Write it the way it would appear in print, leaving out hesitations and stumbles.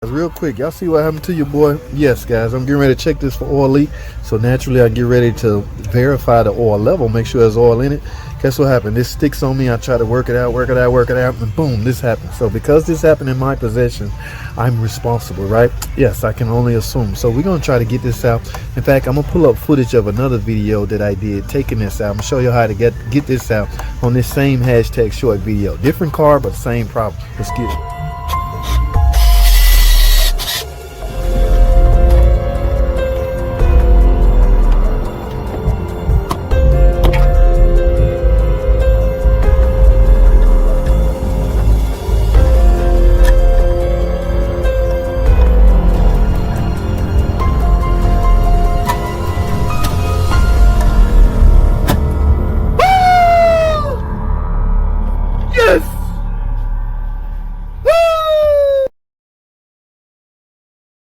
Real quick, y'all see what happened to your boy? Yes, guys, I'm getting ready to check this for oil leak. So naturally, I get ready to verify the oil level, make sure there's oil in it. Guess what happened? This sticks on me. I try to work it out, and boom, this happened. So because this happened in my possession, I'm responsible, right? Yes, I can only assume. So we're gonna try to get this out. In fact, I'm gonna pull up footage of another video that I did taking this out. I'm gonna show you how to get this out on this same hashtag short video. Different car, but same problem. Let's get it.